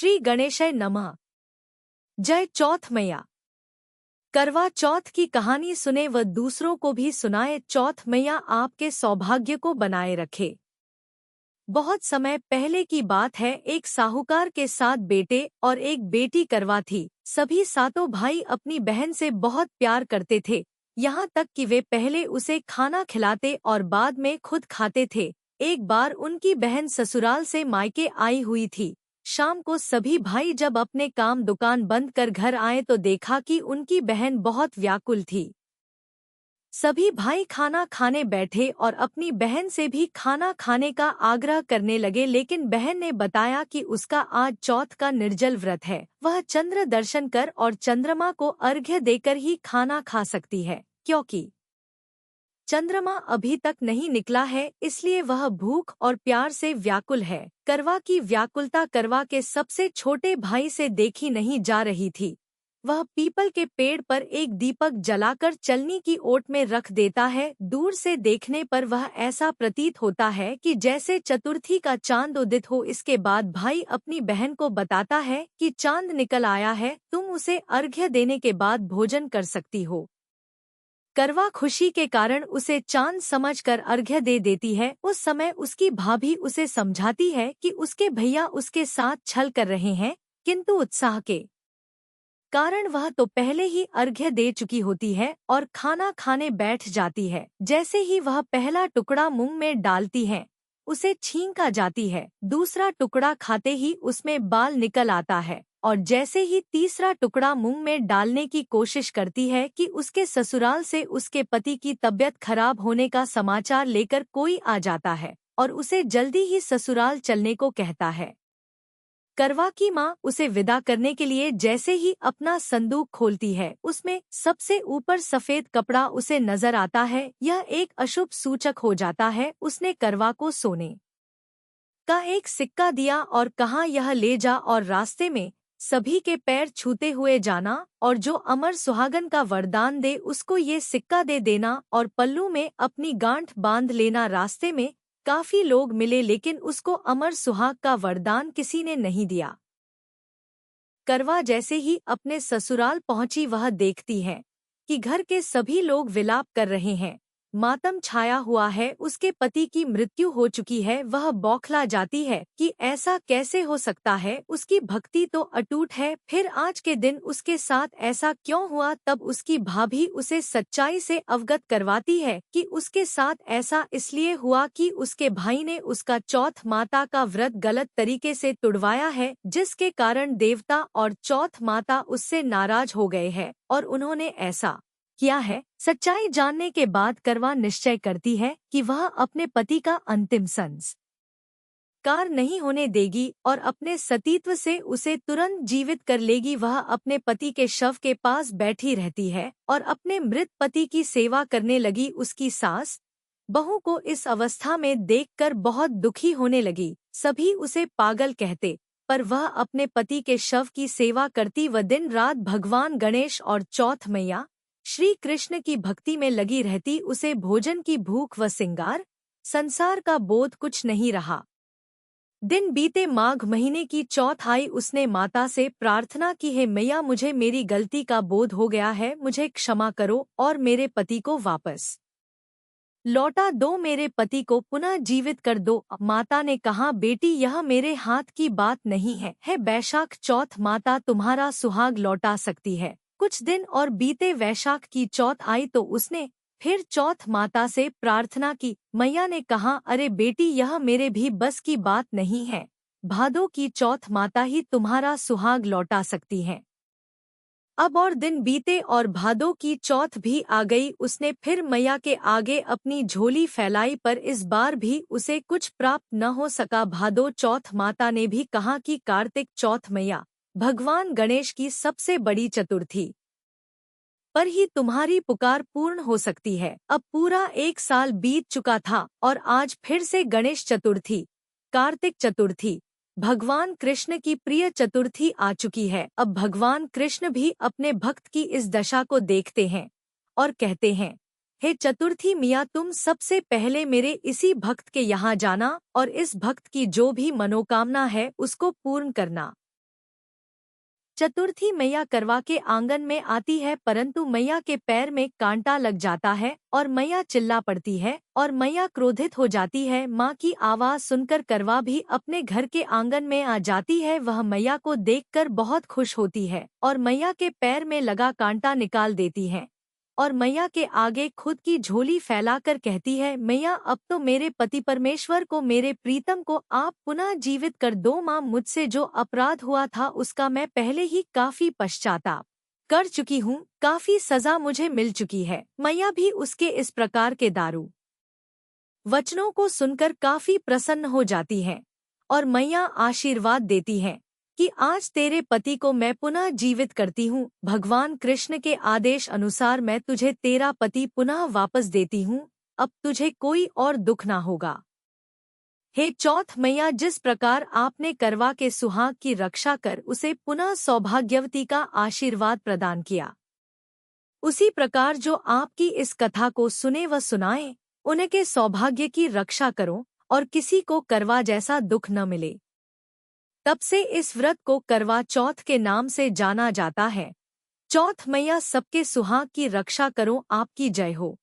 श्री गणेशाय नमः। जय चौथ मैया। करवा चौथ की कहानी सुने व दूसरों को भी सुनाए। चौथ मैया आपके सौभाग्य को बनाए रखे। बहुत समय पहले की बात है, एक साहूकार के 7 बेटे और एक बेटी करवा थी। सभी सातों भाई अपनी बहन से बहुत प्यार करते थे, यहाँ तक कि वे पहले उसे खाना खिलाते और बाद में खुद खाते थे। एक बार उनकी बहन ससुराल से मायके आई हुई थी। शाम को सभी भाई जब अपने काम दुकान बंद कर घर आए तो देखा कि उनकी बहन बहुत व्याकुल थी। सभी भाई खाना खाने बैठे और अपनी बहन से भी खाना खाने का आग्रह करने लगे, लेकिन बहन ने बताया कि उसका आज चौथ का निर्जल व्रत है। वह चंद्र दर्शन कर और चंद्रमा को अर्घ्य देकर ही खाना खा सकती है, क्योंकि चंद्रमा अभी तक नहीं निकला है, इसलिए वह भूख और प्यार से व्याकुल है। करवा की व्याकुलता करवा के सबसे छोटे भाई से देखी नहीं जा रही थी। वह पीपल के पेड़ पर एक दीपक जलाकर चलनी की ओट में रख देता है। दूर से देखने पर वह ऐसा प्रतीत होता है कि जैसे चतुर्थी का चांद उदित हो। इसके बाद भाई अपनी बहन को बताता है कि चांद निकल आया है, तुम उसे अर्घ्य देने के बाद भोजन कर सकती हो। करवा खुशी के कारण उसे चांद समझकर अर्घ्य दे देती है। उस समय उसकी भाभी उसे समझाती है कि उसके भैया उसके साथ छल कर रहे हैं, किंतु उत्साह के कारण वह तो पहले ही अर्घ्य दे चुकी होती है और खाना खाने बैठ जाती है। जैसे ही वह पहला टुकड़ा मुंह में डालती है, उसे छींक आ जाती है। दूसरा टुकड़ा खाते ही उसमें बाल निकल आता है और जैसे ही तीसरा टुकड़ा मुंह में डालने की कोशिश करती है कि उसके ससुराल से उसके पति की तबीयत खराब होने का समाचार लेकर कोई आ जाता है और उसे जल्दी ही ससुराल चलने को कहता है। करवा की माँ उसे विदा करने के लिए जैसे ही अपना संदूक खोलती है, उसमें सबसे ऊपर सफेद कपड़ा उसे नजर आता है। यह एक अशुभ सूचक हो जाता है। उसने करवा को सोने का एक सिक्का दिया और कहा, यह ले जा और रास्ते में सभी के पैर छूते हुए जाना और जो अमर सुहागन का वरदान दे उसको ये सिक्का दे देना और पल्लू में अपनी गांठ बांध लेना। रास्ते में काफी लोग मिले, लेकिन उसको अमर सुहाग का वरदान किसी ने नहीं दिया। करवा जैसे ही अपने ससुराल पहुंची, वह देखती है कि घर के सभी लोग विलाप कर रहे हैं, मातम छाया हुआ है। उसके पति की मृत्यु हो चुकी है। वह बौखला जाती है कि ऐसा कैसे हो सकता है, उसकी भक्ति तो अटूट है, फिर आज के दिन उसके साथ ऐसा क्यों हुआ। तब उसकी भाभी उसे सच्चाई से अवगत करवाती है कि उसके साथ ऐसा इसलिए हुआ कि उसके भाई ने उसका चौथ माता का व्रत गलत तरीके से तुड़वाया है, जिसके कारण देवता और चौथ माता उससे नाराज हो गए हैं और उन्होंने ऐसा किया है। सच्चाई जानने के बाद करवा निश्चय करती है कि वह अपने पति का अंतिम संस्कार नहीं होने देगी और अपने सतीत्व से उसे तुरंत जीवित कर लेगी। वह अपने पति के शव के पास बैठी रहती है और अपने मृत पति की सेवा करने लगी। उसकी सास बहू को इस अवस्था में देखकर बहुत दुखी होने लगी। सभी उसे पागल कहते, पर वह अपने पति के शव की सेवा करती व दिन रात भगवान गणेश और चौथ मैया श्री कृष्ण की भक्ति में लगी रहती। उसे भोजन की भूख व सिंगार संसार का बोध कुछ नहीं रहा। दिन बीते, माघ महीने की चौथ आई। उसने माता से प्रार्थना की, हे मैया, मुझे मेरी गलती का बोध हो गया है, मुझे क्षमा करो और मेरे पति को वापस लौटा दो, मेरे पति को पुनः जीवित कर दो। माता ने कहा, बेटी, यह मेरे हाथ की बात नहीं है बैशाख चौथ माता तुम्हारा सुहाग लौटा सकती है। कुछ दिन और बीते, वैशाख की चौथ आई तो उसने फिर चौथ माता से प्रार्थना की। मैया ने कहा, अरे बेटी, यह मेरे भी बस की बात नहीं है, भादों की चौथ माता ही तुम्हारा सुहाग लौटा सकती है। अब और दिन बीते और भादों की चौथ भी आ गई। उसने फिर मैया के आगे अपनी झोली फैलाई, पर इस बार भी उसे कुछ प्राप्त न हो सका। भादों चौथ माता ने भी कहा कि कार्तिक चौथ मैया भगवान गणेश की सबसे बड़ी चतुर्थी पर ही तुम्हारी पुकार पूर्ण हो सकती है। अब पूरा 1 साल बीत चुका था और आज फिर से गणेश चतुर्थी, कार्तिक चतुर्थी, भगवान कृष्ण की प्रिय चतुर्थी आ चुकी है। अब भगवान कृष्ण भी अपने भक्त की इस दशा को देखते हैं और कहते हैं, हे चतुर्थी मिया, तुम सबसे पहले मेरे इसी भक्त के यहाँ जाना और इस भक्त की जो भी मनोकामना है उसको पूर्ण करना। चतुर्थी मैया करवा के आंगन में आती है, परंतु मैया के पैर में कांटा लग जाता है और मैया चिल्ला पड़ती है और मैया क्रोधित हो जाती है। माँ की आवाज सुनकर करवा भी अपने घर के आंगन में आ जाती है। वह मैया को देखकर बहुत खुश होती है और मैया के पैर में लगा कांटा निकाल देती है और मैया के आगे खुद की झोली फैलाकर कहती है, मैया अब तो मेरे पति परमेश्वर को, मेरे प्रीतम को आप पुनः जीवित कर दो। माँ, मुझसे जो अपराध हुआ था उसका मैं पहले ही काफी पश्चाताप कर चुकी हूँ, काफी सजा मुझे मिल चुकी है। मैया भी उसके इस प्रकार के दारू वचनों को सुनकर काफी प्रसन्न हो जाती है और मैया आशीर्वाद देती है कि आज तेरे पति को मैं पुनः जीवित करती हूँ। भगवान कृष्ण के आदेश अनुसार मैं तुझे तेरा पति पुनः वापस देती हूँ, अब तुझे कोई और दुख ना होगा। हे चौथ मैया, जिस प्रकार आपने करवा के सुहाग की रक्षा कर उसे पुनः सौभाग्यवती का आशीर्वाद प्रदान किया, उसी प्रकार जो आपकी इस कथा को सुने व सुनाए उनके सौभाग्य की रक्षा करो और किसी को करवा जैसा दुख न मिले। तब से इस व्रत को करवा चौथ के नाम से जाना जाता है। चौथ मैया सबके सुहाग की रक्षा करो, आपकी जय हो।